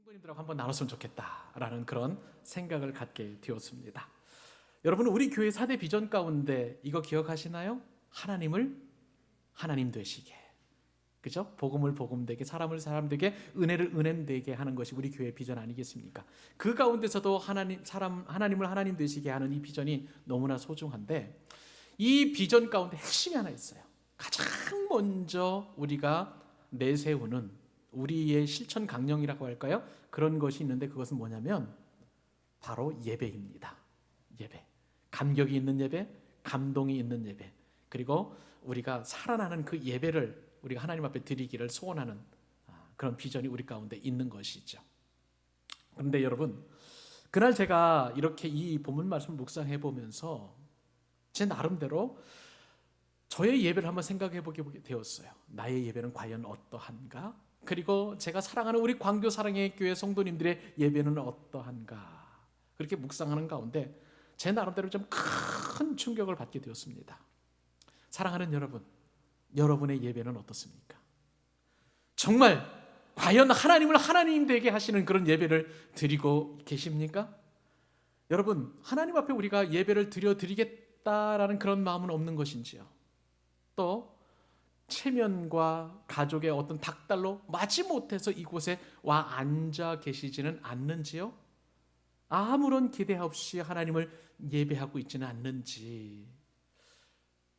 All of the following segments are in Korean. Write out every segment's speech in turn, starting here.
성도님들하고 한번 나눴으면 좋겠다라는 그런 생각을 갖게 되었습니다. 여러분, 우리 교회 4대 비전 가운데 이거 기억하시나요? 하나님을 하나님 되시게, 그죠? 복음을 복음 되게, 사람을 사람 되게, 은혜를 은행 되게 하는 것이 우리 교회 비전 아니겠습니까? 그 가운데서도 하나님을 하나님 되시게 하는 이 비전이 너무나 소중한데, 이 비전 가운데 핵심이 하나 있어요. 가장 먼저 우리가 내세우는 우리의 실천 강령이라고 할까요? 그런 것이 있는데, 그것은 뭐냐면 바로 예배입니다. 예배, 감격이 있는 예배, 감동이 있는 예배, 그리고 우리가 살아나는 그 예배를 우리가 하나님 앞에 드리기를 소원하는 그런 비전이 우리 가운데 있는 것이죠. 그런데 여러분, 그날 제가 이렇게 이 본문 말씀을 묵상해 보면서 제 나름대로 저의 예배를 한번 생각해 보게 되었어요. 나의 예배는 과연 어떠한가? 그리고 제가 사랑하는 우리 광교 사랑의 교회 성도님들의 예배는 어떠한가? 그렇게 묵상하는 가운데 제 나름대로 좀 큰 충격을 받게 되었습니다. 사랑하는 여러분, 여러분의 예배는 어떻습니까? 정말 과연 하나님을 하나님 되게 하시는 그런 예배를 드리고 계십니까? 여러분, 하나님 앞에 우리가 예배를 드리겠다라는 그런 마음은 없는 것인지요? 또 체면과 가족의 어떤 닥달로 마지못해서 이곳에 와 앉아 계시지는 않는지요? 아무런 기대 없이 하나님을 예배하고 있지는 않는지,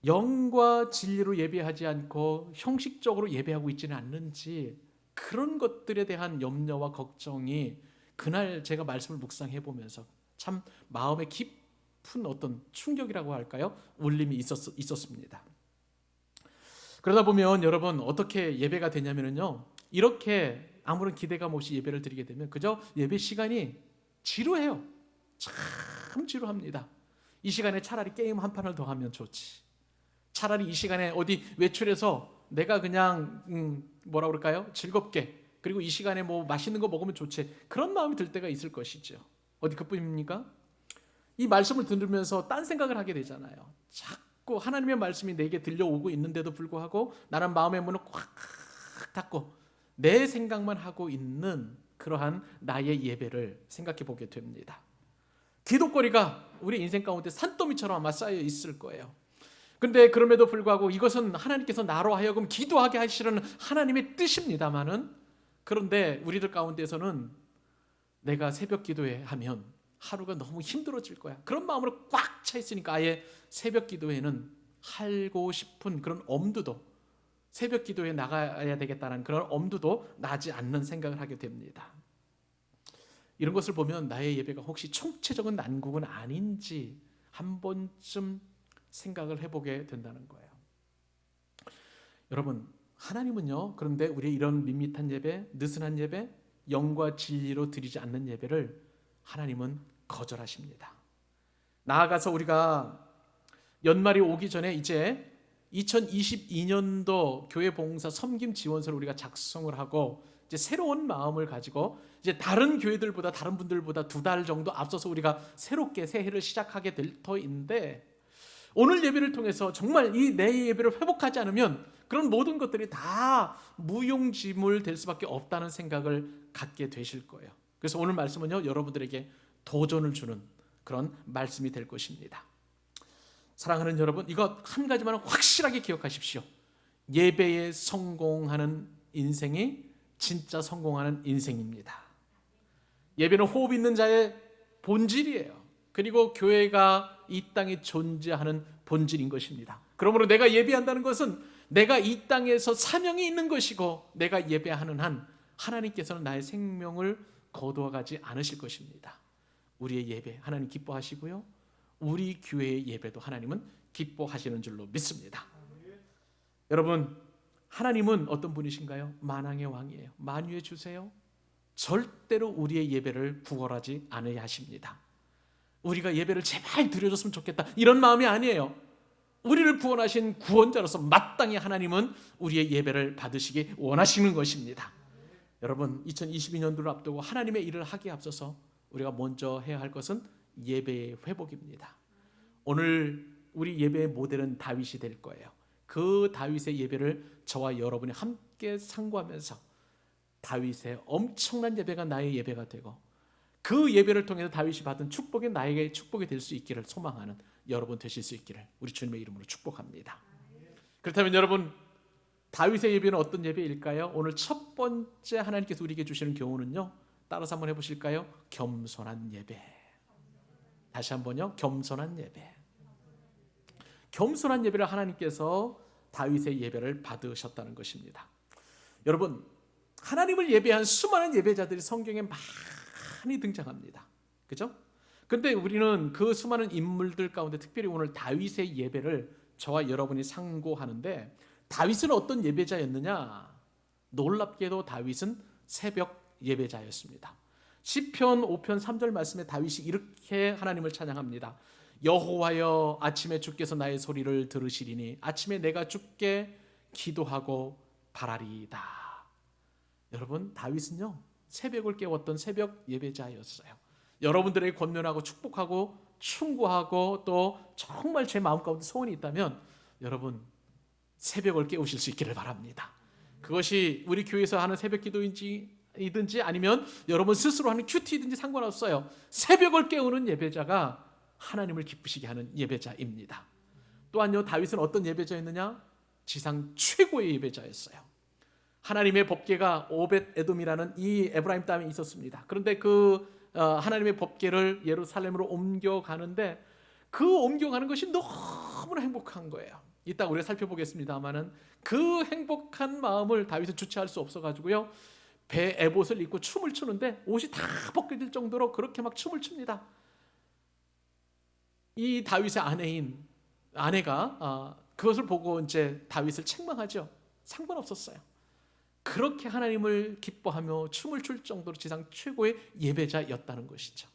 영과 진리로 예배하지 않고 형식적으로 예배하고 있지는 않는지, 그런 것들에 대한 염려와 걱정이 그날 제가 말씀을 묵상해 보면서 참 마음에 깊은 어떤 충격이라고 할까요? 울림이 있었습니다. 그러다 보면 여러분, 어떻게 예배가 되냐면요, 이렇게 아무런 기대감 없이 예배를 드리게 되면 그저 예배 시간이 지루해요. 참 지루합니다. 이 시간에 차라리 게임 한 판을 더 하면 좋지, 차라리 이 시간에 어디 외출해서 내가 그냥 뭐라 그럴까요? 즐겁게, 그리고 이 시간에 뭐 맛있는 거 먹으면 좋지, 그런 마음이 들 때가 있을 것이죠. 어디 그뿐입니까? 이 말씀을 들으면서 딴 생각을 하게 되잖아요. 자꾸 하나님의 말씀이 내게 들려오고 있는데도 불구하고 나는 마음의 문을 꽉 닫고 내 생각만 하고 있는 그러한 나의 예배를 생각해 보게 됩니다. 기도거리가 우리 인생 가운데 산더미처럼 아마 쌓여 있을 거예요. 그런데 그럼에도 불구하고 이것은 하나님께서 나로 하여금 기도하게 하시는 하나님의 뜻입니다마는, 그런데 우리들 가운데서는 내가 새벽 기도회 하면 하루가 너무 힘들어질 거야, 그런 마음으로 꽉 차 있으니까 아예 새벽 기도회는 하고 싶은 그런 엄두도, 새벽 기도에 나가야 되겠다는 그런 엄두도 나지 않는 생각을 하게 됩니다. 이런 것을 보면 나의 예배가 혹시 총체적인 난국은 아닌지 한 번쯤 생각을 해보게 된다는 거예요. 여러분, 하나님은요, 그런데 우리의 이런 밋밋한 예배, 느슨한 예배, 영과 진리로 드리지 않는 예배를 하나님은 거절하십니다. 나아가서 우리가 연말이 오기 전에 이제 2022년도 교회 봉사 섬김 지원서를 우리가 작성을 하고 이제 새로운 마음을 가지고 이제 다른 교회들보다, 다른 분들보다 2달 정도 앞서서 우리가 새롭게 새해를 시작하게 될 터인데, 오늘 예배를 통해서 정말 이 내 예배를 회복하지 않으면 그런 모든 것들이 다 무용지물 될 수밖에 없다는 생각을 갖게 되실 거예요. 그래서 오늘 말씀은요, 여러분들에게 도전을 주는 그런 말씀이 될 것입니다. 사랑하는 여러분, 이거 한 가지만 확실하게 기억하십시오. 예배에 성공하는 인생이 진짜 성공하는 인생입니다. 예배는 호흡 있는 자의 본질이에요. 그리고 교회가 이 땅에 존재하는 본질인 것입니다. 그러므로 내가 예배한다는 것은 내가 이 땅에서 사명이 있는 것이고, 내가 예배하는 한 하나님께서는 나의 생명을 거두어 가지 않으실 것입니다. 우리의 예배 하나님 기뻐하시고요, 우리 교회의 예배도 하나님은 기뻐하시는 줄로 믿습니다. 여러분, 하나님은 어떤 분이신가요? 만왕의 왕이에요. 만유의 주세요. 절대로 우리의 예배를 부걸하지 않으려 하십니다. 우리가 예배를 제발 드려줬으면 좋겠다, 이런 마음이 아니에요. 우리를 구원하신 구원자로서 마땅히 하나님은 우리의 예배를 받으시기 원하시는 것입니다. 여러분, 2022년도를 앞두고 하나님의 일을 하기에 앞서서 우리가 먼저 해야 할 것은 예배의 회복입니다. 오늘 우리 예배의 모델은 다윗이 될 거예요. 그 다윗의 예배를 저와 여러분이 함께 상고하면서 다윗의 엄청난 예배가 나의 예배가 되고 그 예배를 통해서 다윗이 받은 축복이 나에게 축복이 될 수 있기를 소망하는 여러분 되실 수 있기를 우리 주님의 이름으로 축복합니다. 그렇다면 여러분, 다윗의 예배는 어떤 예배일까요? 오늘 첫 번째 하나님께서 우리에게 주시는 교훈은요, 따라서 한번 해보실까요? 겸손한 예배. 다시 한번요, 겸손한 예배. 겸손한 예배를 하나님께서 다윗의 예배를 받으셨다는 것입니다. 여러분, 하나님을 예배한 수많은 예배자들이 성경에 많이 등장합니다. 그죠? 근데 우리는 그 수많은 인물들 가운데 특별히 오늘 다윗의 예배를 저와 여러분이 상고하는데, 다윗은 어떤 예배자였느냐? 놀랍게도 다윗은 새벽 예배자였습니다. 시편 5편 3절 말씀에 다윗이 이렇게 하나님을 찬양합니다. 여호와여, 아침에 주께서 나의 소리를 들으시리니 아침에 내가 주께 기도하고 바라리이다. 여러분, 다윗은요 새벽을 깨웠던 새벽 예배자였어요. 여러분들에게 권면하고 축복하고 충고하고 또 정말 제 마음 가운데 소원이 있다면 여러분 새벽을 깨우실 수 있기를 바랍니다. 그것이 우리 교회에서 하는 새벽 기도이든지 아니면 여러분 스스로 하는 큐티든지 상관없어요. 새벽을 깨우는 예배자가 하나님을 기쁘시게 하는 예배자입니다. 또한요, 다윗은 어떤 예배자였느냐? 지상 최고의 예배자였어요. 하나님의 법궤가 오벳 에돔이라는 이 에브라임 땅에 있었습니다. 그런데 그 하나님의 법궤를 예루살렘으로 옮겨가는데 그 옮겨가는 것이 너무나 행복한 거예요. 이따 우리가 살펴보겠습니다만은 그 행복한 마음을 다윗은 주체할 수 없어가지고요, 배 에봇을 입고 춤을 추는데 옷이 다 벗겨질 정도로 그렇게 막 춤을 춥니다. 이 다윗의 아내가 그것을 보고 이제 다윗을 책망하죠. 상관없었어요. 그렇게 하나님을 기뻐하며 춤을 출 정도로 지상 최고의 예배자였다는 것이죠.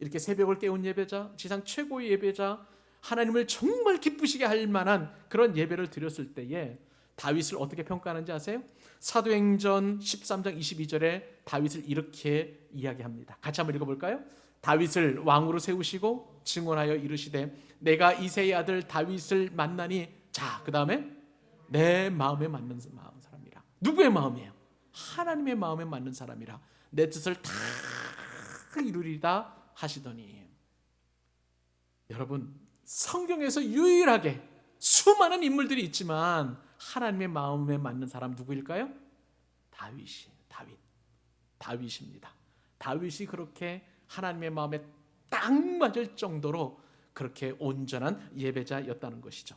이렇게 새벽을 깨운 예배자, 지상 최고의 예배자, 하나님을 정말 기쁘시게 할 만한 그런 예배를 드렸을 때에 다윗을 어떻게 평가하는지 아세요? 사도행전 13장 22절에 다윗을 이렇게 이야기합니다. 같이 한번 읽어볼까요? 다윗을 왕으로 세우시고 증언하여 이르시되 내가 이새의 아들 다윗을 만나니, 자, 그 다음에 내 마음에 맞는 사람이라. 누구의 마음이에요? 하나님의 마음에 맞는 사람이라 내 뜻을 다 이루리다 하시더니. 여러분, 성경에서 유일하게 수많은 인물들이 있지만 하나님의 마음에 맞는 사람 누구일까요? 다윗입니다. 다윗이 그렇게 하나님의 마음에 딱 맞을 정도로 그렇게 온전한 예배자였다는 것이죠.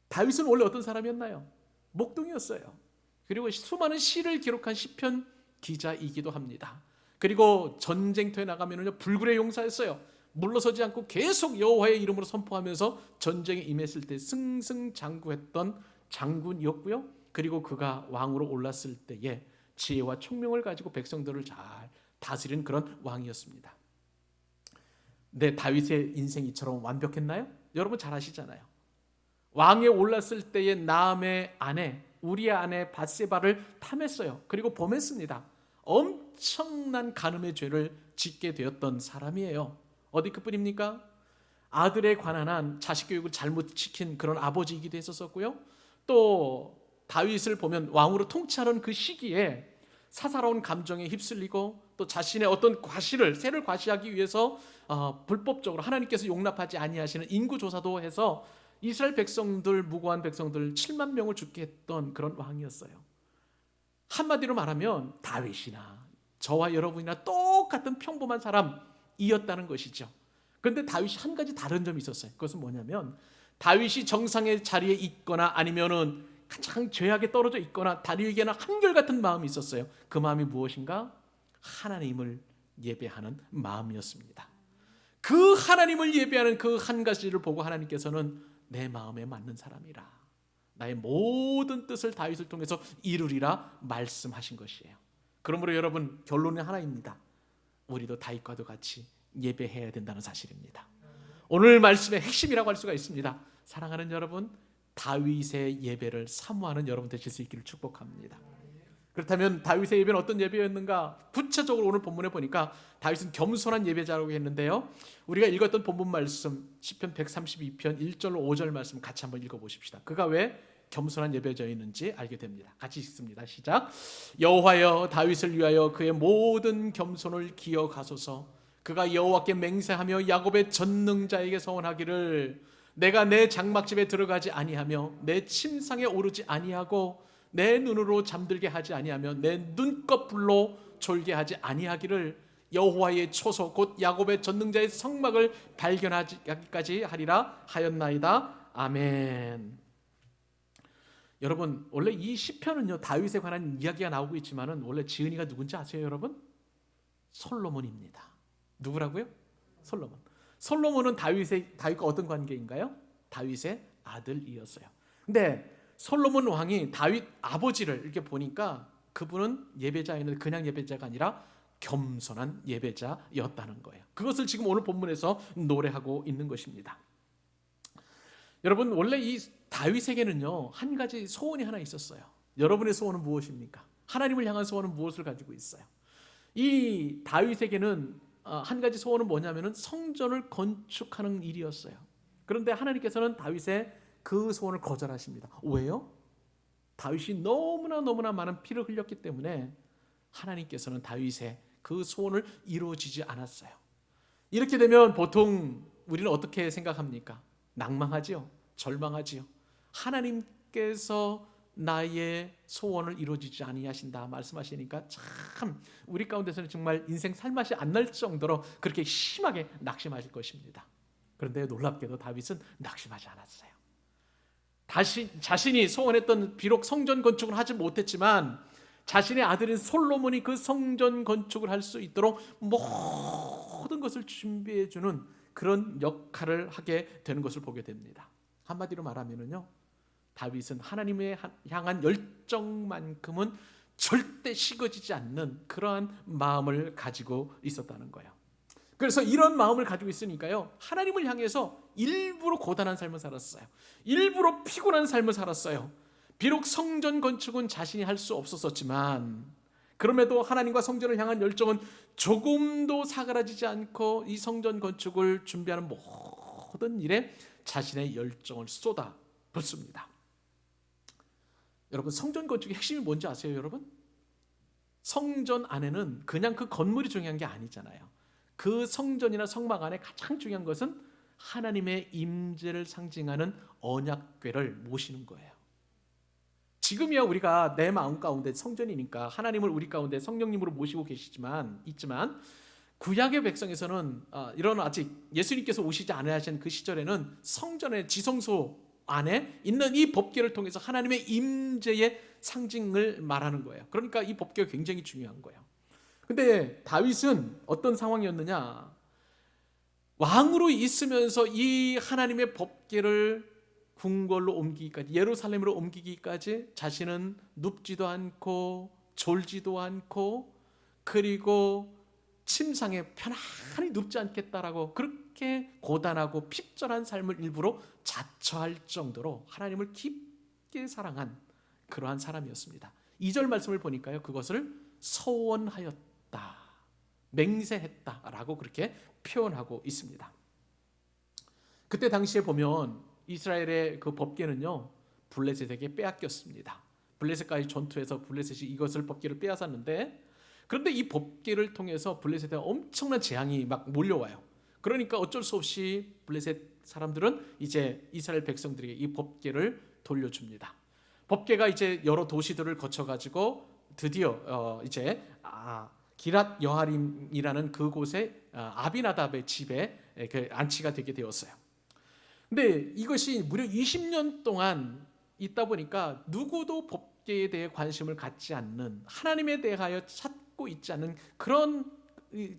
다윗은 원래 어떤 사람이었나요? 목동이었어요. 그리고 수많은 시를 기록한 시편 기자이기도 합니다. 그리고 전쟁터에 나가면은요 불굴의 용사였어요. 물러서지 않고 계속 여호와의 이름으로 선포하면서 전쟁에 임했을 때 승승장구했던 장군이었고요. 그리고 그가 왕으로 올랐을 때에 지혜와 총명을 가지고 백성들을 잘 다스린 그런 왕이었습니다. 네, 다윗의 인생이 이처럼 완벽했나요? 여러분 잘 아시잖아요. 왕에 올랐을 때에 나암의 아내, 우리의 아내 밧세바를 탐했어요. 그리고 범했습니다. 엄청난 간음의 죄를 짓게 되었던 사람이에요. 어디 그뿐입니까? 아들에 관한 한 자식 교육을 잘못 시킨 그런 아버지이기도 했었고요. 또 다윗을 보면 왕으로 통치하는 그 시기에 사사로운 감정에 휩쓸리고 또 자신의 어떤 세를 과시하기 위해서 불법적으로 하나님께서 용납하지 아니하시는 인구조사도 해서 이스라엘 백성들, 무고한 백성들 7만 명을 죽게 했던 그런 왕이었어요. 한마디로 말하면 다윗이나 저와 여러분이나 똑같은 평범한 사람이었다는 것이죠. 그런데 다윗이 한 가지 다른 점이 있었어요. 그것은 뭐냐면 다윗이 정상의 자리에 있거나 아니면은 가장 죄악에 떨어져 있거나 다윗에게는 한결같은 마음이 있었어요. 그 마음이 무엇인가? 하나님을 예배하는 마음이었습니다. 그 하나님을 예배하는 그 한 가지를 보고 하나님께서는 내 마음에 맞는 사람이라 나의 모든 뜻을 다윗을 통해서 이루리라 말씀하신 것이에요. 그러므로 여러분 결론은 하나입니다. 우리도 다윗과도 같이 예배해야 된다는 사실입니다. 오늘 말씀의 핵심이라고 할 수가 있습니다. 사랑하는 여러분, 다윗의 예배를 사모하는 여러분 되실 수 있기를 축복합니다. 그렇다면 다윗의 예배는 어떤 예배였는가? 구체적으로 오늘 본문에 보니까 다윗은 겸손한 예배자라고 했는데요. 우리가 읽었던 본문 말씀 시편 132편 1절로 5절 말씀 같이 한번 읽어보십시다. 그가 왜 겸손한 예배자였는지 알게 됩니다. 같이 읽습니다. 시작. 여호와여 다윗을 위하여 그의 모든 겸손을 기억하소서. 그가 여호와께 맹세하며 야곱의 전능자에게 서원하기를 내가 내 장막집에 들어가지 아니하며 내 침상에 오르지 아니하고 내 눈으로 잠들게 하지 아니하며 내 눈꺼풀로 졸게 하지 아니하기를 여호와의 초소 곧 야곱의 전능자의 성막을 발견하기까지 하리라 하였나이다. 아멘. 여러분, 원래 이 시편은요 다윗에 관한 이야기가 나오고 있지만은 원래 지은이가 누군지 아세요, 여러분? 솔로몬입니다. 누구라고요? 솔로몬. 솔로몬은 다윗과 어떤 관계인가요? 다윗의 아들이었어요. 근데 솔로몬 왕이 다윗 아버지를 이렇게 보니까 그분은 예배자였는데 그냥 예배자가 아니라 겸손한 예배자였다는 거예요. 그것을 지금 오늘 본문에서 노래하고 있는 것입니다. 여러분, 원래 이 다윗에게는요 한 가지 소원이 하나 있었어요. 여러분의 소원은 무엇입니까? 하나님을 향한 소원은 무엇을 가지고 있어요? 이 다윗에게는 한 가지 소원은 뭐냐면은 성전을 건축하는 일이었어요. 그런데 하나님께서는 다윗의 그 소원을 거절하십니다. 왜요? 다윗이 너무나 많은 피를 흘렸기 때문에 하나님께서는 다윗의 그 소원을 이루어지지 않았어요. 이렇게 되면 보통 우리는 어떻게 생각합니까? 낭망하지요. 절망하지요. 하나님께서 나의 소원을 이루어지지 아니하신다 말씀하시니까 참 우리 가운데서는 정말 인생 살맛이 안 날 정도로 그렇게 심하게 낙심하실 것입니다. 그런데 놀랍게도 다윗은 낙심하지 않았어요. 자신이 소원했던 비록 성전 건축을 하지 못했지만 자신의 아들인 솔로몬이 그 성전 건축을 할 수 있도록 모든 것을 준비해 주는 그런 역할을 하게 되는 것을 보게 됩니다. 한마디로 말하면은요, 다윗은 하나님에 향한 열정만큼은 절대 식어지지 않는 그러한 마음을 가지고 있었다는 거예요. 그래서 이런 마음을 가지고 있으니까요, 하나님을 향해서 일부러 고단한 삶을 살았어요. 일부러 피곤한 삶을 살았어요. 비록 성전 건축은 자신이 할 수 없었지만 그럼에도 하나님과 성전을 향한 열정은 조금도 사그라지지 않고 이 성전 건축을 준비하는 모든 일에 자신의 열정을 쏟아 붓습니다. 여러분, 성전 건축의 핵심이 뭔지 아세요, 여러분? 성전 안에는 그냥 그 건물이 중요한 게 아니잖아요. 그 성전이나 성막 안에 가장 중요한 것은 하나님의 임재를 상징하는 언약궤를 모시는 거예요. 지금이야 우리가 내 마음 가운데 성전이니까 하나님을 우리 가운데 성령님으로 모시고 있지만 구약의 백성에서는 이런 아직 예수님께서 오시지 않으신 그 시절에는 성전의 지성소 안에 있는 이 법궤를 통해서 하나님의 임재의 상징을 말하는 거예요. 그러니까 이 법궤가 굉장히 중요한 거예요. 근데 다윗은 어떤 상황이었느냐? 왕으로 있으면서 이 하나님의 법궤를 궁궐로 옮기기까지, 예루살렘으로 옮기기까지 자신은 눕지도 않고 졸지도 않고 그리고 침상에 편안히 눕지 않겠다라고 그렇게 고단하고 핍절한 삶을 일부러 자처할 정도로 하나님을 깊게 사랑한 그러한 사람이었습니다. 2절 말씀을 보니까요, 그것을 서원하였다, 맹세했다라고 그렇게 표현하고 있습니다. 그때 당시에 보면 이스라엘의 그 법궤는요 블레셋에게 빼앗겼습니다. 블레셋과의 전투에서 블레셋이 이것을 법궤를 빼앗았는데, 그런데 이 법궤를 통해서 블레셋에 엄청난 재앙이 막 몰려와요. 그러니까 어쩔 수 없이 블레셋 사람들은 이제 이스라엘 백성들에게 이 법궤를 돌려줍니다. 법궤가 이제 여러 도시들을 거쳐가지고 드디어 이제 기랏 여아림이라는 그곳에 아비나답의 집에 안치가 되게 되었어요. 근데 이것이 무려 20년 동안 있다 보니까 누구도 법궤에 대해 관심을 갖지 않는, 하나님에 대하여 찾고 있지 않는 그런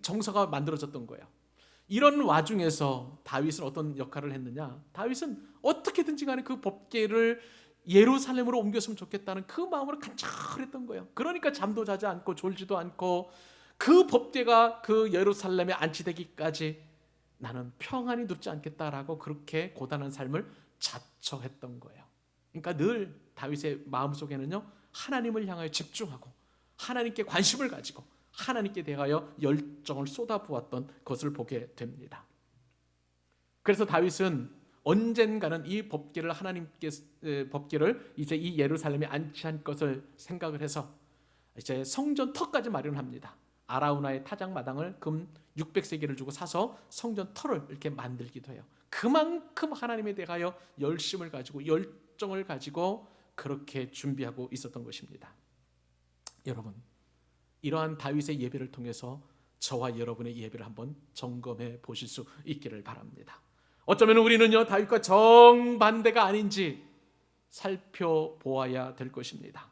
정서가 만들어졌던 거예요. 이런 와중에서 다윗은 어떤 역할을 했느냐? 다윗은 어떻게든지 간에 그 법궤를 예루살렘으로 옮겼으면 좋겠다는 그 마음으로 간절했던 거예요. 그러니까 잠도 자지 않고 졸지도 않고 그 법궤가 그 예루살렘에 안치되기까지 나는 평안히 눕지 않겠다라고 그렇게 고단한 삶을 자처했던 거예요. 그러니까 늘 다윗의 마음속에는요, 하나님을 향하여 집중하고 하나님께 관심을 가지고 하나님께 대하여 열정을 쏟아부었던 것을 보게 됩니다. 그래서 다윗은 언젠가는 이 법궤를 이제 이 예루살렘에 안치할 것을 생각을 해서 이제 성전 터까지 마련합니다. 아라우나의 타작마당을 금 600세겔을 주고 사서 성전 터를 이렇게 만들기도 해요. 그만큼 하나님에 대하여 열심을 가지고 열정을 가지고 그렇게 준비하고 있었던 것입니다. 여러분, 이러한 다윗의 예배를 통해서 저와 여러분의 예배를 한번 점검해 보실 수 있기를 바랍니다. 어쩌면 우리는요, 다윗과 정반대가 아닌지 살펴보아야 될 것입니다.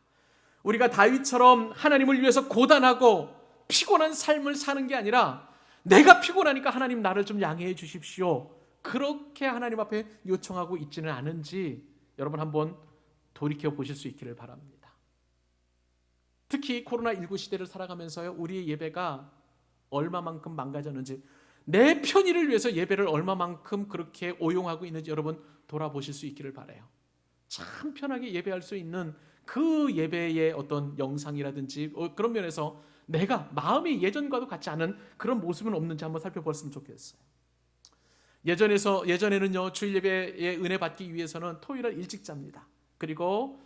우리가 다윗처럼 하나님을 위해서 고단하고 피곤한 삶을 사는 게 아니라 내가 피곤하니까 하나님 나를 좀 양해해 주십시오, 그렇게 하나님 앞에 요청하고 있지는 않은지 여러분 한번 돌이켜 보실 수 있기를 바랍니다. 특히 코로나19 시대를 살아가면서요, 우리의 예배가 얼마만큼 망가졌는지, 내 편의를 위해서 예배를 얼마만큼 그렇게 오용하고 있는지 여러분 돌아보실 수 있기를 바라요. 참 편하게 예배할 수 있는 그 예배의 어떤 영상이라든지 그런 면에서 내가 마음이 예전과도 같지 않은 그런 모습은 없는지 한번 살펴봤으면 좋겠어요. 예전에는요, 주일 예배의 은혜 받기 위해서는 토요일을 일찍 잡니다. 그리고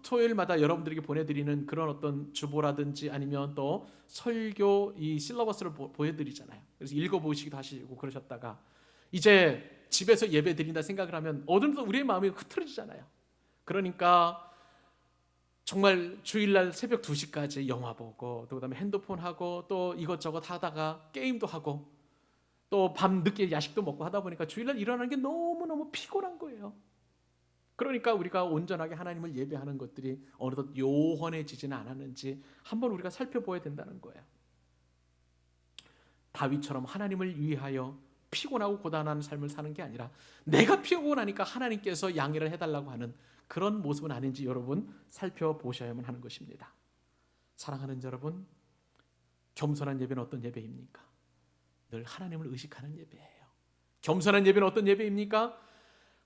토요일마다 여러분들에게 보내드리는 그런 어떤 주보라든지 아니면 또 설교 이 실러버스를 보여드리잖아요. 그래서 읽어보시기도 하시고 그러셨다가 이제 집에서 예배 드린다 생각을 하면 어느덧 우리의 마음이 흐트러지잖아요. 그러니까 정말 주일날 새벽 2시까지 영화 보고 또 그다음에 핸드폰 하고 또 이것저것 하다가 게임도 하고 또 밤 늦게 야식도 먹고 하다 보니까 주일날 일어나는 게 너무너무 피곤한 거예요. 그러니까 우리가 온전하게 하나님을 예배하는 것들이 어느덧 요원해지지는 않았는지 한번 우리가 살펴봐야 된다는 거예요. 다윗처럼 하나님을 위하여 피곤하고 고단한 삶을 사는 게 아니라 내가 피곤하니까 하나님께서 양해를 해달라고 하는 그런 모습은 아닌지 여러분 살펴보셔야만 하는 것입니다. 사랑하는 여러분, 겸손한 예배는 어떤 예배입니까? 늘 하나님을 의식하는 예배예요. 겸손한 예배는 어떤 예배입니까?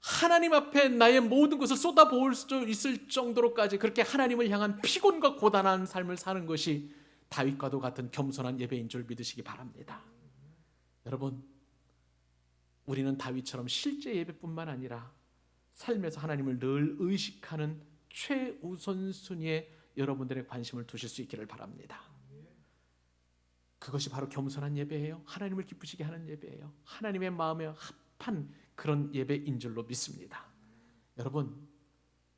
하나님 앞에 나의 모든 것을 쏟아부을 수 있을 정도로까지 그렇게 하나님을 향한 피곤과 고단한 삶을 사는 것이 다윗과도 같은 겸손한 예배인 줄 믿으시기 바랍니다. 여러분, 우리는 다윗처럼 실제 예배뿐만 아니라 삶에서 하나님을 늘 의식하는 최우선순위에 여러분들의 관심을 두실 수 있기를 바랍니다. 그것이 바로 겸손한 예배예요. 하나님을 기쁘시게 하는 예배예요. 하나님의 마음에 합한 그런 예배인 줄로 믿습니다. 여러분,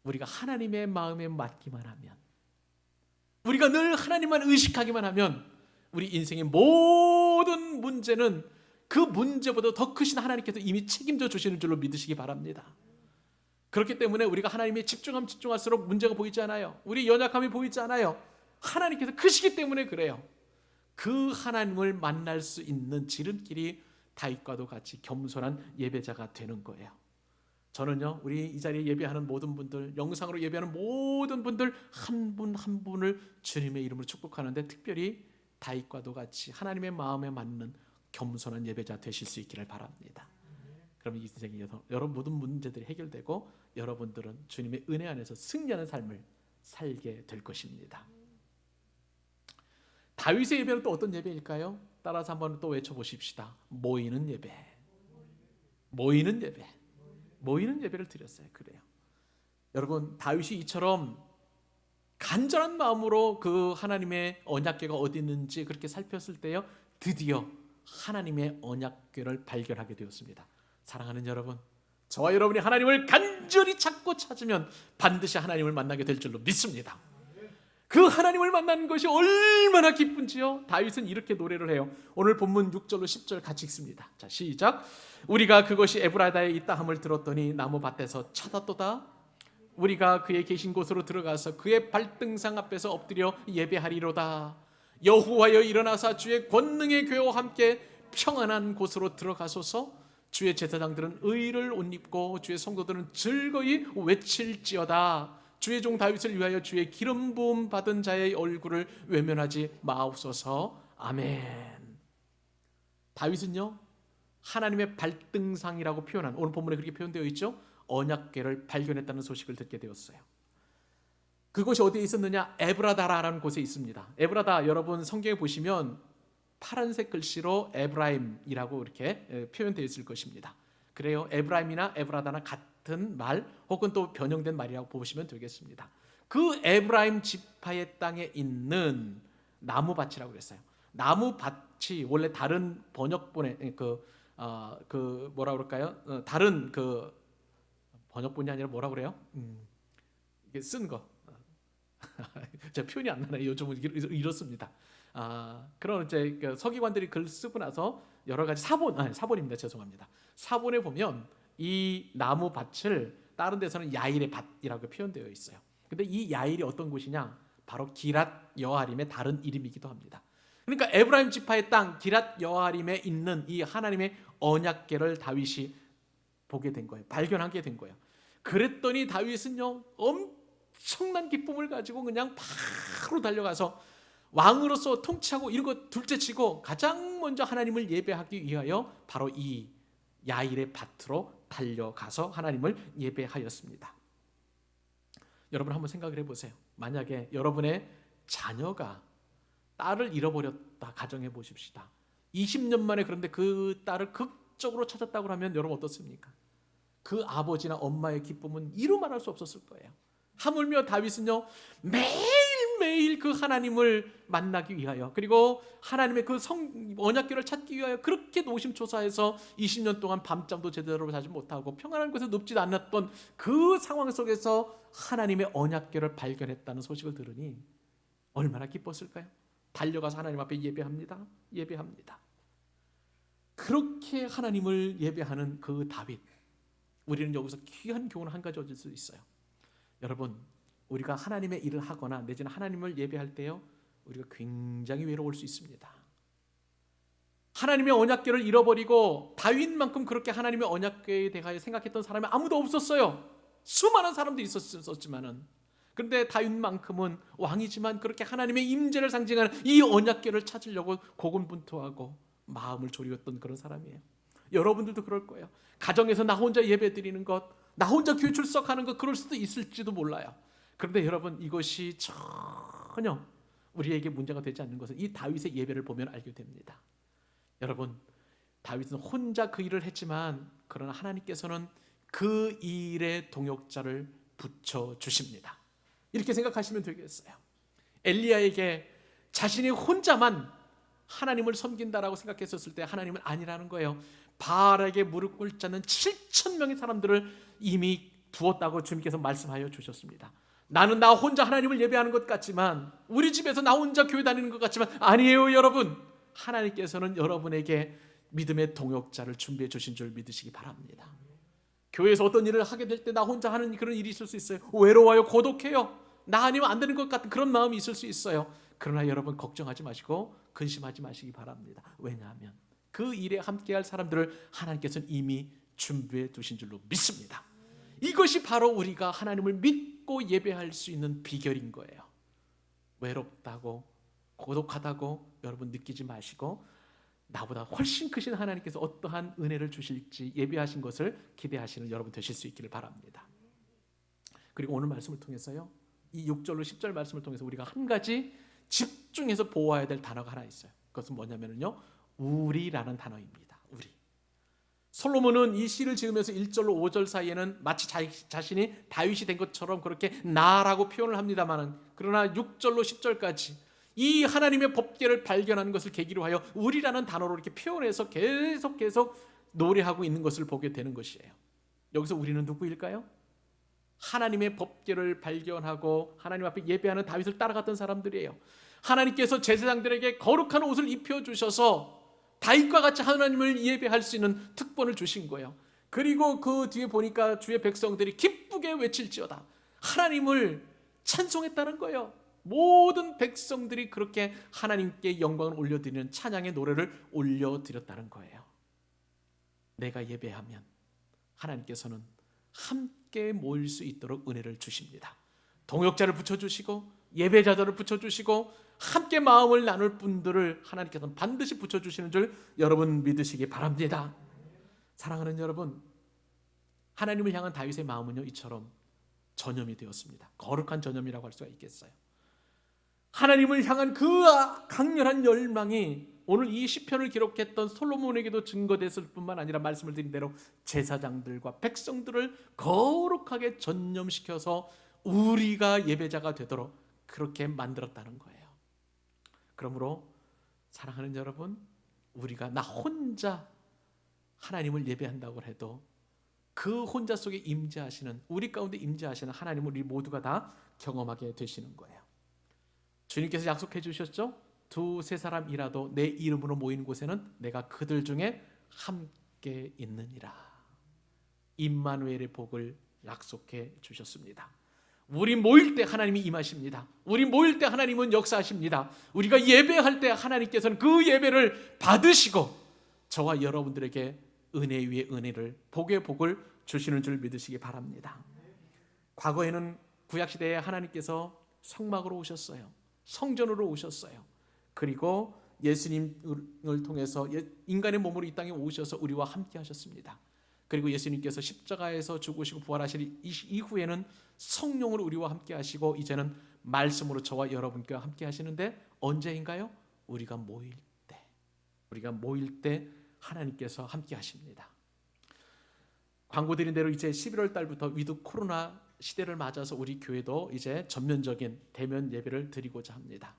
우리가 하나님의 마음에 맞기만 하면, 우리가 늘 하나님만 의식하기만 하면 우리 인생의 모든 문제는 그 문제보다 더 크신 하나님께서 이미 책임져 주시는 줄로 믿으시기 바랍니다. 그렇기 때문에 우리가 하나님에 집중할수록 문제가 보이지 않아요. 우리 연약함이 보이지 않아요. 하나님께서 크시기 때문에 그래요. 그 하나님을 만날 수 있는 지름길이 다윗과도 같이 겸손한 예배자가 되는 거예요. 저는요, 우리 이 자리에 예배하는 모든 분들, 영상으로 예배하는 모든 분들 한 분 한 분을 주님의 이름으로 축복하는데 특별히 다윗과도 같이 하나님의 마음에 맞는 겸손한 예배자 되실 수 있기를 바랍니다. 그럼 이 인생에 여러 모든 문제들이 해결되고 여러분들은 주님의 은혜 안에서 승리하는 삶을 살게 될 것입니다. 다윗의 예배는 또 어떤 예배일까요? 따라서 한번 또 외쳐보십시다. 모이는 예배. 모이는 예배. 모이는 예배를 드렸어요. 그래요. 여러분, 다윗이 이처럼 간절한 마음으로 그 하나님의 언약궤가 어디 있는지 그렇게 살폈을 때요, 드디어 하나님의 언약궤를 발견하게 되었습니다. 사랑하는 여러분, 저와 여러분이 하나님을 간절히 찾고 찾으면 반드시 하나님을 만나게 될 줄로 믿습니다. 그 하나님을 만나는 것이 얼마나 기쁜지요. 다윗은 이렇게 노래를 해요. 오늘 본문 6절로 10절 같이 읽습니다. 자, 시작. 우리가 그것이 에브라다에 있다 함을 들었더니 나무 밭에서 찾았도다. 우리가 그의 계신 곳으로 들어가서 그의 발등상 앞에서 엎드려 예배하리로다. 여호와여 일어나사 주의 권능의 궤와 함께 평안한 곳으로 들어가소서. 주의 제사장들은 의를 옷 입고 주의 성도들은 즐거이 외칠지어다. 주의 종 다윗을 위하여 주의 기름 부음 받은 자의 얼굴을 외면하지 마옵소서. 아멘. 다윗은요, 하나님의 발등상이라고 표현한, 오늘 본문에 그렇게 표현되어 있죠. 언약궤를 발견했다는 소식을 듣게 되었어요. 그곳이 어디에 있었느냐? 에브라다라는 곳에 있습니다. 에브라다, 여러분 성경에 보시면 파란색 글씨로 에브라임이라고 이렇게 표현되어 있을 것입니다. 그래요. 에브라임이나 에브라다나 같은 말 혹은 또 변형된 말이라고 보시면 되겠습니다. 그 에브라임 지파의 땅에 있는 나무밭이라고 그랬어요. 나무밭이 원래 다른 번역본에 뭐라 그럴까요? 다른 그 번역본이 아니라 뭐라 그래요? 이게 쓴 거. 제 표현이 안 나네요. 요즘은 이렇습니다. 그런 이제 서기관들이 글 쓰고 나서 여러 가지 사본입니다. 죄송합니다. 사본에 보면 이 나무 밭을 다른 데서는 야일의 밭이라고 표현되어 있어요. 근데 이 야일이 어떤 곳이냐? 바로 기랏 여아림의 다른 이름이기도 합니다. 그러니까 에브라임 지파의 땅 기랏 여아림에 있는 이 하나님의 언약궤를 다윗이 보게 된 거예요. 발견하게 된 거예요. 그랬더니 다윗은요 엄청난 기쁨을 가지고 그냥 바로 달려가서 왕으로서 통치하고 이런 거 둘째치고 가장 먼저 하나님을 예배하기 위하여 바로 이 야일의 밭으로 달려가서 하나님을 예배하였습니다. 여러분 한번 생각을 해보세요. 만약에 여러분의 자녀가 딸을 잃어버렸다 가정해 보십시다. 20년 만에 그런데 그 딸을 극적으로 찾았다고 하면 여러분 어떻습니까? 그 아버지나 엄마의 기쁨은 이루 말할 수 없었을 거예요. 하물며 다윗은요 매일매일 그 하나님을 만나기 위하여 그리고 하나님의 그 언약궤를 찾기 위하여 그렇게 노심초사해서 20년 동안 밤잠도 제대로 자지 못하고 평안한 곳에 눕지도 않았던 그 상황 속에서 하나님의 언약궤를 발견했다는 소식을 들으니 얼마나 기뻤을까요? 달려가서 하나님 앞에 예배합니다. 그렇게 하나님을 예배하는 그 다윗, 우리는 여기서 귀한 교훈을 한 가지 얻을 수 있어요. 여러분, 우리가 하나님의 일을 하거나 내지는 하나님을 예배할 때요 우리가 굉장히 외로울 수 있습니다. 하나님의 언약궤를 잃어버리고 다윗만큼 그렇게 하나님의 언약궤에 대하여 생각했던 사람이 아무도 없었어요. 수많은 사람도 있었지만은, 그런데 다윗만큼은 왕이지만 그렇게 하나님의 임재를 상징하는 이 언약궤를 찾으려고 고군분투하고 마음을 졸이었던 그런 사람이에요. 여러분들도 그럴 거예요. 가정에서 나 혼자 예배 드리는 것, 나 혼자 교회 출석하는 것, 그럴 수도 있을지도 몰라요. 그런데 여러분, 이것이 전혀 우리에게 문제가 되지 않는 것은 이 다윗의 예배를 보면 알게 됩니다. 여러분, 다윗은 혼자 그 일을 했지만 그러나 하나님께서는 그 일의 동역자를 붙여주십니다. 이렇게 생각하시면 되겠어요. 엘리야에게 자신이 혼자만 하나님을 섬긴다라고 생각했었을 때 하나님은 아니라는 거예요. 바알에게 무릎 꿇지 않는 7,000명의 사람들을 이미 두었다고 주님께서 말씀하여 주셨습니다. 나는 나 혼자 하나님을 예배하는 것 같지만, 우리 집에서 나 혼자 교회 다니는 것 같지만 아니에요. 여러분, 하나님께서는 여러분에게 믿음의 동역자를 준비해 주신 줄 믿으시기 바랍니다. 교회에서 어떤 일을 하게 될 때 나 혼자 하는 그런 일이 있을 수 있어요. 외로워요. 고독해요. 나 아니면 안 되는 것 같은 그런 마음이 있을 수 있어요. 그러나 여러분, 걱정하지 마시고 근심하지 마시기 바랍니다. 왜냐하면 그 일에 함께할 사람들을 하나님께서는 이미 준비해 두신 줄로 믿습니다. 이것이 바로 우리가 하나님을 믿고 예배할 수 있는 비결인 거예요. 외롭다고 고독하다고 여러분 느끼지 마시고, 나보다 훨씬 크신 하나님께서 어떠한 은혜를 주실지 예배하신 것을 기대하시는 여러분 되실 수 있기를 바랍니다. 그리고 오늘 말씀을 통해서요, 이 6절로 10절 말씀을 통해서 우리가 한 가지 집중해서 보아야 될 단어가 하나 있어요. 그것은 뭐냐면요, 우리라는 단어입니다. 우리. 솔로몬은 이 시를 지으면서 1절로 5절 사이에는 마치 자신이 다윗이 된 것처럼 그렇게 나라고 표현을 합니다만, 그러나 6절로 10절까지 이 하나님의 법궤를 발견하는 것을 계기로 하여 우리라는 단어로 이렇게 표현해서 계속 노래하고 있는 것을 보게 되는 것이에요. 여기서 우리는 누구일까요? 하나님의 법궤를 발견하고 하나님 앞에 예배하는 다윗을 따라갔던 사람들이에요. 하나님께서 제사장들에게 거룩한 옷을 입혀주셔서 다윗과 같이 하나님을 예배할 수 있는 특권을 주신 거예요. 그리고 그 뒤에 보니까 주의 백성들이 기쁘게 외칠지어다, 하나님을 찬송했다는 거예요. 모든 백성들이 그렇게 하나님께 영광을 올려드리는 찬양의 노래를 올려드렸다는 거예요. 내가 예배하면 하나님께서는 함께 모일 수 있도록 은혜를 주십니다. 동역자를 붙여주시고 예배자들을 붙여주시고 함께 마음을 나눌 분들을 하나님께서는 반드시 붙여주시는 줄 여러분 믿으시기 바랍니다. 사랑하는 여러분, 하나님을 향한 다윗의 마음은요, 이처럼 전염이 되었습니다. 거룩한 전염이라고 할 수가 있겠어요. 하나님을 향한 그 강렬한 열망이 오늘 이 시편을 기록했던 솔로몬에게도 증거됐을 뿐만 아니라 말씀을 드린 대로 제사장들과 백성들을 거룩하게 전념시켜서 우리가 예배자가 되도록 그렇게 만들었다는 거예요. 그러므로 사랑하는 여러분, 우리가 나 혼자 하나님을 예배한다고 해도 그 혼자 속에 임재하시는, 우리 가운데 임재하시는 하나님을 우리 모두가 다 경험하게 되시는 거예요. 주님께서 약속해 주셨죠? 두세 사람이라도 내 이름으로 모이는 곳에는 내가 그들 중에 함께 있느니라. 임마누엘의 복을 약속해 주셨습니다. 우리 모일 때 하나님이 임하십니다. 우리 모일 때 하나님은 역사하십니다. 우리가 예배할 때 하나님께서는 그 예배를 받으시고 저와 여러분들에게 은혜 위에 은혜를, 복의 복을 주시는 줄 믿으시기 바랍니다. 과거에는 구약시대에 하나님께서 성막으로 오셨어요. 성전으로 오셨어요. 그리고 예수님을 통해서 인간의 몸으로 이 땅에 오셔서 우리와 함께 하셨습니다. 그리고 예수님께서 십자가에서 죽으시고 부활하실 이후에는 성령으로 우리와 함께 하시고 이제는 말씀으로 저와 여러분과 함께 하시는데 언제인가요? 우리가 모일 때 하나님께서 함께 하십니다. 광고 드린 대로 이제 11월 달부터 위드 코로나 시대를 맞아서 우리 교회도 이제 전면적인 대면 예배를 드리고자 합니다.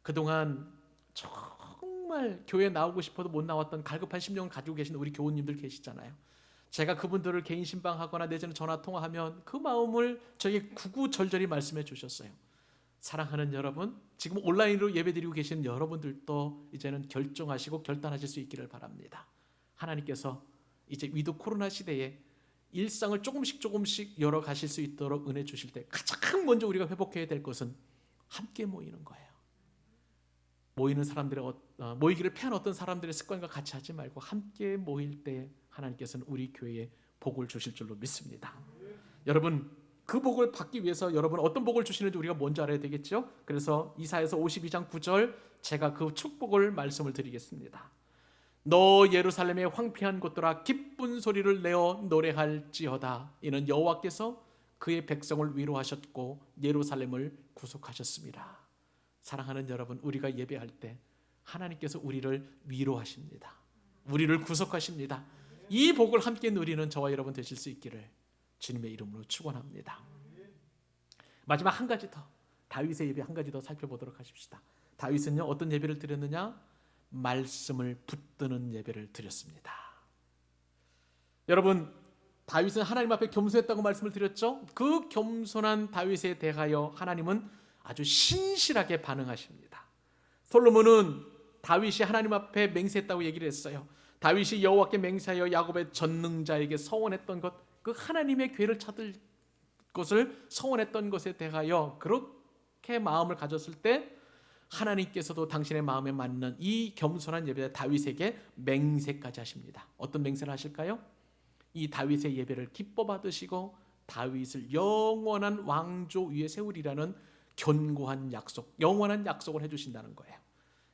그동안 정말 교회 나오고 싶어도 못 나왔던 갈급한 심령을 가지고 계신 우리 교우님들 계시잖아요. 제가 그분들을 개인 신방하거나 내지는 전화 통화하면 그 마음을 저에게 구구절절히 말씀해 주셨어요. 사랑하는 여러분, 지금 온라인으로 예배드리고 계신 여러분들도 이제는 결정하시고 결단하실 수 있기를 바랍니다. 하나님께서 이제 위드 코로나 시대에 일상을 조금씩 열어가실 수 있도록 은혜 주실 때 가장 먼저 우리가 회복해야 될 것은 함께 모이는 거예요. 모이는 사람들의 모이기를 피한 어떤 사람들의 습관과 같이 하지 말고 함께 모일 때 하나님께서는 우리 교회에 복을 주실 줄로 믿습니다. 여러분, 그 복을 받기 위해서 여러분 어떤 복을 주시는지 우리가 먼저 알아야 되겠죠. 그래서 이사야서 52장 9절 제가 그 축복을 말씀을 드리겠습니다. 너 예루살렘의 황폐한 곳들아 기쁜 소리를 내어 노래할지어다. 이는 여호와께서 그의 백성을 위로하셨고 예루살렘을 구속하셨습니다. 사랑하는 여러분, 우리가 예배할 때 하나님께서 우리를 위로하십니다. 우리를 구속하십니다. 이 복을 함께 누리는 저와 여러분 되실 수 있기를 주님의 이름으로 축원합니다. 마지막 한 가지 더, 다윗의 예배 한 가지 더 살펴보도록 하십시다. 다윗은요 어떤 예배를 드렸느냐? 말씀을 붙드는 예배를 드렸습니다. 여러분, 다윗은 하나님 앞에 겸손했다고 말씀을 드렸죠. 그 겸손한 다윗에 대하여 하나님은 아주 신실하게 반응하십니다. 솔로몬은 다윗이 하나님 앞에 맹세했다고 얘기를 했어요. 다윗이 여호와께 맹세하여 야곱의 전능자에게 서원했던 것, 그 하나님의 궤를 찾을 것을 서원했던 것에 대하여 그렇게 마음을 가졌을 때 하나님께서도 당신의 마음에 맞는 이 겸손한 예배자 다윗에게 맹세까지 하십니다. 어떤 맹세를 하실까요? 이 다윗의 예배를 기뻐 받으시고 다윗을 영원한 왕조 위에 세우리라는 견고한 약속, 영원한 약속을 해주신다는 거예요.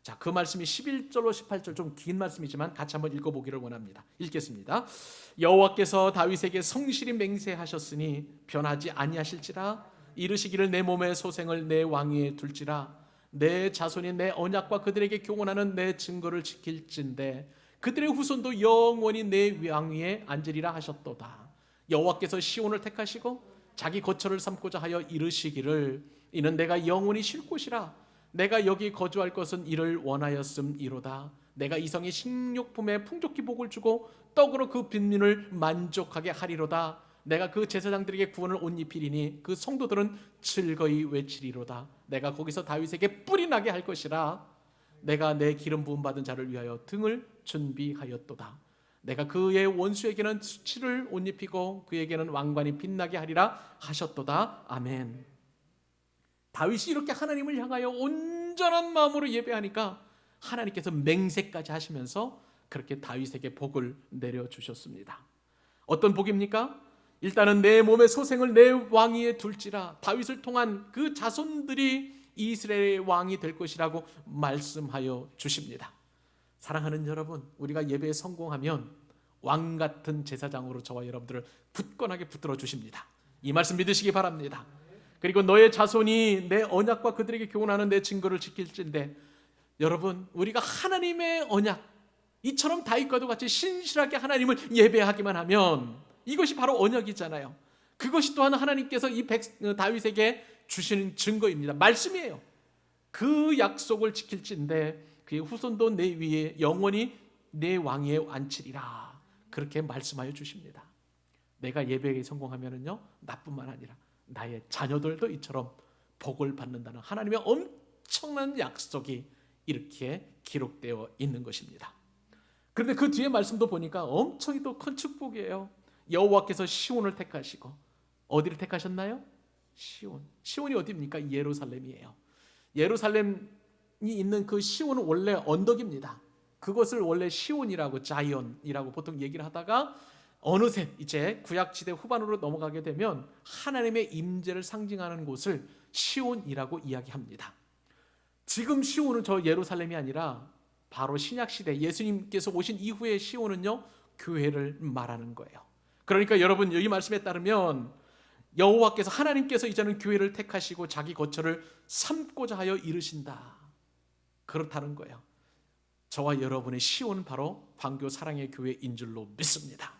자, 그 말씀이 11절로 18절 좀 긴 말씀이지만 같이 한번 읽어보기를 원합니다. 읽겠습니다. 여호와께서 다윗에게 성실히 맹세하셨으니 변하지 아니하실지라. 이르시기를 내 몸의 소생을 내 왕위에 둘지라. 내 자손이 내 언약과 그들에게 교훈하는 내 증거를 지킬진대 그들의 후손도 영원히 내 왕위에 앉으리라 하셨도다. 여호와께서 시온을 택하시고 자기 거처를 삼고자 하여 이르시기를 이는 내가 영원히 쉴 곳이라. 내가 여기 거주할 것은 이를 원하였음이로다. 내가 이성의 식료품에 풍족히 복을 주고 떡으로 그 빈민을 만족하게 하리로다. 내가 그 제사장들에게 구원을 옷 입히리니 그 성도들은 즐거이 외치리로다. 내가 거기서 다윗에게 뿔이 나게 할 것이라. 내가 내 기름 부음 받은 자를 위하여 등을 준비하였도다. 내가 그의 원수에게는 수치를 옷 입히고 그에게는 왕관이 빛나게 하리라 하셨도다. 아멘. 다윗이 이렇게 하나님을 향하여 온전한 마음으로 예배하니까 하나님께서 맹세까지 하시면서 그렇게 다윗에게 복을 내려주셨습니다. 어떤 복입니까? 일단은 내 몸의 소생을 내 왕위에 둘지라. 다윗을 통한 그 자손들이 이스라엘의 왕이 될 것이라고 말씀하여 주십니다. 사랑하는 여러분, 우리가 예배에 성공하면 왕 같은 제사장으로 저와 여러분들을 굳건하게 붙들어 주십니다. 이 말씀 믿으시기 바랍니다. 그리고 너의 자손이 내 언약과 그들에게 교훈하는 내 증거를 지킬진대 여러분, 우리가 하나님의 언약, 이처럼 다윗과도 같이 신실하게 하나님을 예배하기만 하면 이것이 바로 언약이잖아요. 그것이 또한 하나님께서 이 다윗에게 주시는 증거입니다. 말씀이에요. 그 약속을 지킬진대 그의 후손도 내 위에 영원히 내 왕위에 앉히리라. 그렇게 말씀하여 주십니다. 내가 예배에 성공하면은요, 나뿐만 아니라 나의 자녀들도 이처럼 복을 받는다는 하나님의 엄청난 약속이 이렇게 기록되어 있는 것입니다. 그런데 그 뒤에 말씀도 보니까 엄청 또 큰 축복이에요. 여호와께서 시온을 택하시고, 어디를 택하셨나요? 시온이 어디입니까? 예루살렘이에요. 예루살렘이 있는 그 시온은 원래 언덕입니다. 그것을 원래 시온이라고, 자이언이라고 보통 얘기를 하다가 어느새 이제 구약시대 후반으로 넘어가게 되면 하나님의 임재를 상징하는 곳을 시온이라고 이야기합니다. 지금 시온은 저 예루살렘이 아니라 바로 신약시대 예수님께서 오신 이후의 시온은요, 교회를 말하는 거예요. 그러니까 여러분, 이 말씀에 따르면 여호와께서, 하나님께서 이제는 교회를 택하시고 자기 거처를 삼고자 하여 이르신다, 그렇다는 거예요. 저와 여러분의 시온은 바로 광교 사랑의 교회인 줄로 믿습니다.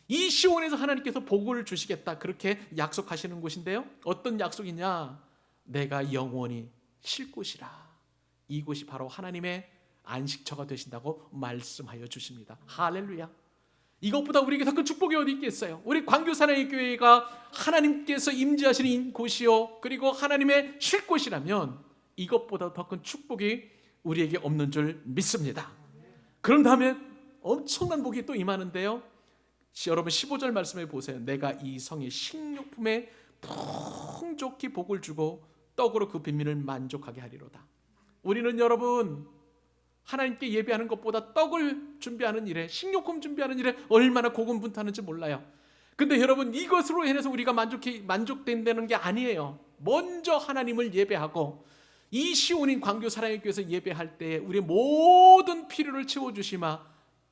이 시온에서 하나님께서 복을 주시겠다, 그렇게 약속하시는 곳인데요, 어떤 약속이냐? 내가 영원히 쉴 곳이라. 이곳이 바로 하나님의 안식처가 되신다고 말씀하여 주십니다. 할렐루야. 이것보다 우리에게 더 큰 축복이 어디 있겠어요? 우리 광교 사랑의 교회가 하나님께서 임재하시는 곳이요, 그리고 하나님의 쉴 곳이라면 이것보다 더 큰 축복이 우리에게 없는 줄 믿습니다. 그런 다음에 엄청난 복이 또 임하는데요, 여러분 15절 말씀해 보세요. 내가 이 성의 식료품에 풍족히 복을 주고 떡으로 그 빈민을 만족하게 하리로다. 우리는 여러분, 하나님께 예배하는 것보다 떡을 준비하는 일에, 식료품 준비하는 일에 얼마나 고군분투하는지 몰라요. 근데 여러분, 이것으로 인해서 우리가 만족된다는 게 아니에요. 먼저 하나님을 예배하고 이 시온인 광교 사랑의 교회에서 예배할 때 우리의 모든 필요를 채워주시마,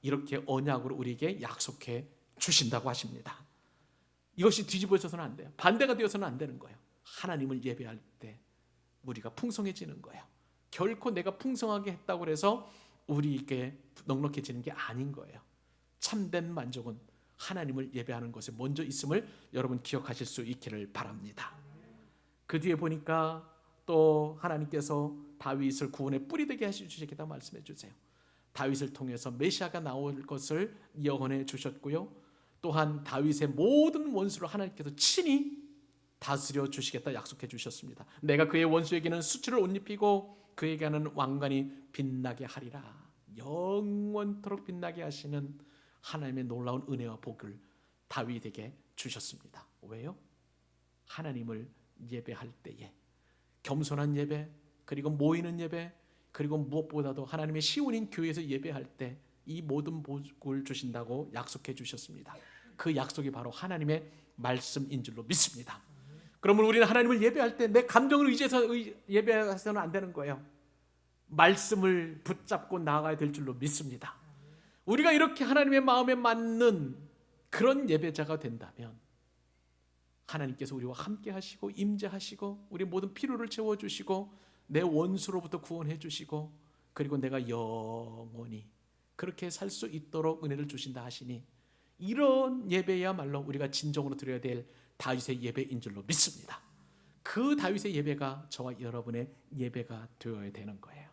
이렇게 언약으로 우리에게 약속해 주신다고 하십니다. 이것이 뒤집어져서는 안 돼요. 반대가 되어서는 안 되는 거예요. 하나님을 예배할 때 우리가 풍성해지는 거예요. 결코 내가 풍성하게 했다고 해서 우리에게 넉넉해지는 게 아닌 거예요. 참된 만족은 하나님을 예배하는 것에 먼저 있음을 여러분 기억하실 수 있기를 바랍니다. 그 뒤에 보니까 또 하나님께서 다윗을 구원의 뿌리 되게 해주시겠다 말씀해 주세요. 다윗을 통해서 메시아가 나올 것을 예언해 주셨고요, 또한 다윗의 모든 원수를 하나님께서 친히 다스려 주시겠다 약속해 주셨습니다. 내가 그의 원수에게는 수치를 옷 입히고 그에게는 왕관이 빛나게 하리라. 영원토록 빛나게 하시는 하나님의 놀라운 은혜와 복을 다윗에게 주셨습니다. 왜요? 하나님을 예배할 때에 겸손한 예배, 그리고 모이는 예배, 그리고 무엇보다도 하나님의 시온인 교회에서 예배할 때 이 모든 복을 주신다고 약속해 주셨습니다. 그 약속이 바로 하나님의 말씀인 줄로 믿습니다. 그러면 우리는 하나님을 예배할 때 내 감정을 의지해서 예배해서는 안 되는 거예요. 말씀을 붙잡고 나아가야 될 줄로 믿습니다. 우리가 이렇게 하나님의 마음에 맞는 그런 예배자가 된다면 하나님께서 우리와 함께 하시고 임재하시고 우리 모든 필요를 채워주시고 내 원수로부터 구원해 주시고, 그리고 내가 영원히 그렇게 살 수 있도록 은혜를 주신다 하시니, 이런 예배야말로 우리가 진정으로 드려야 될 다윗의 예배인 줄로 믿습니다. 그 다윗의 예배가 저와 여러분의 예배가 되어야 되는 거예요.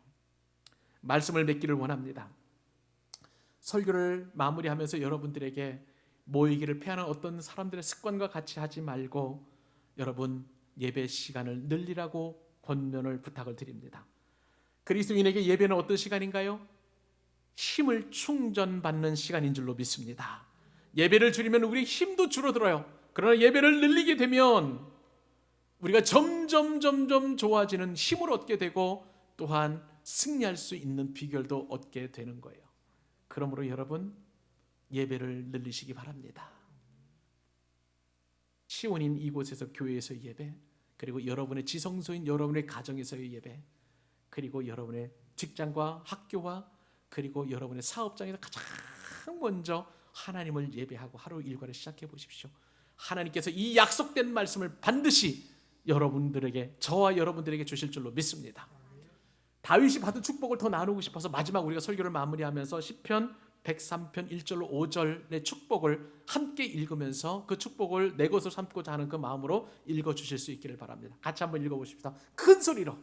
말씀을 맺기를 원합니다. 설교를 마무리하면서 여러분들에게 모이기를 패하는 어떤 사람들의 습관과 같이 하지 말고 여러분 예배 시간을 늘리라고 권면을 부탁을 드립니다. 그리스도인에게 예배는 어떤 시간인가요? 힘을 충전받는 시간인 줄로 믿습니다. 예배를 줄이면 우리 힘도 줄어들어요. 그러나 예배를 늘리게 되면 우리가 점점 좋아지는 힘을 얻게 되고 또한 승리할 수 있는 비결도 얻게 되는 거예요. 그러므로 여러분 예배를 늘리시기 바랍니다. 시온인 이곳에서 교회에서 예배, 그리고 여러분의 지성소인 여러분의 가정에서의 예배, 그리고 여러분의 직장과 학교와 그리고 여러분의 사업장에서 가장 먼저 하나님을 예배하고 하루 일과를 시작해 보십시오. 하나님께서 이 약속된 말씀을 반드시 여러분들에게, 저와 여러분들에게 주실 줄로 믿습니다. 다윗이 받은 축복을 더 나누고 싶어서 마지막 우리가 설교를 마무리하면서 시편 103편 1절로 5절의 축복을 함께 읽으면서 그 축복을 내 것으로 삼고자 하는 그 마음으로 읽어주실 수 있기를 바랍니다. 같이 한번 읽어보십시다. 큰 소리로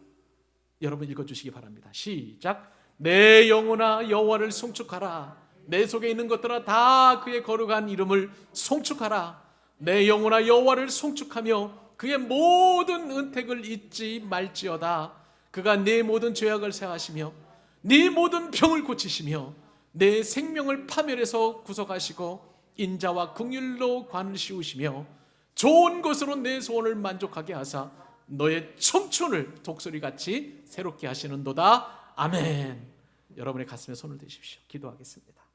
여러분 읽어주시기 바랍니다. 시작. 내 영혼아 여호와를 송축하라. 내 속에 있는 것들아 다 그의 거룩한 이름을 송축하라. 내 영혼아 여호와를 송축하며 그의 모든 은택을 잊지 말지어다. 그가 네 모든 죄악을 사하시며 네 모든 병을 고치시며 내 생명을 파멸해서 구속하시고 인자와 긍휼로 관을 씌우시며 좋은 것으로 내 소원을 만족하게 하사 너의 청춘을 독수리같이 새롭게 하시는도다. 아멘. 여러분의 가슴에 손을 대십시오. 기도하겠습니다.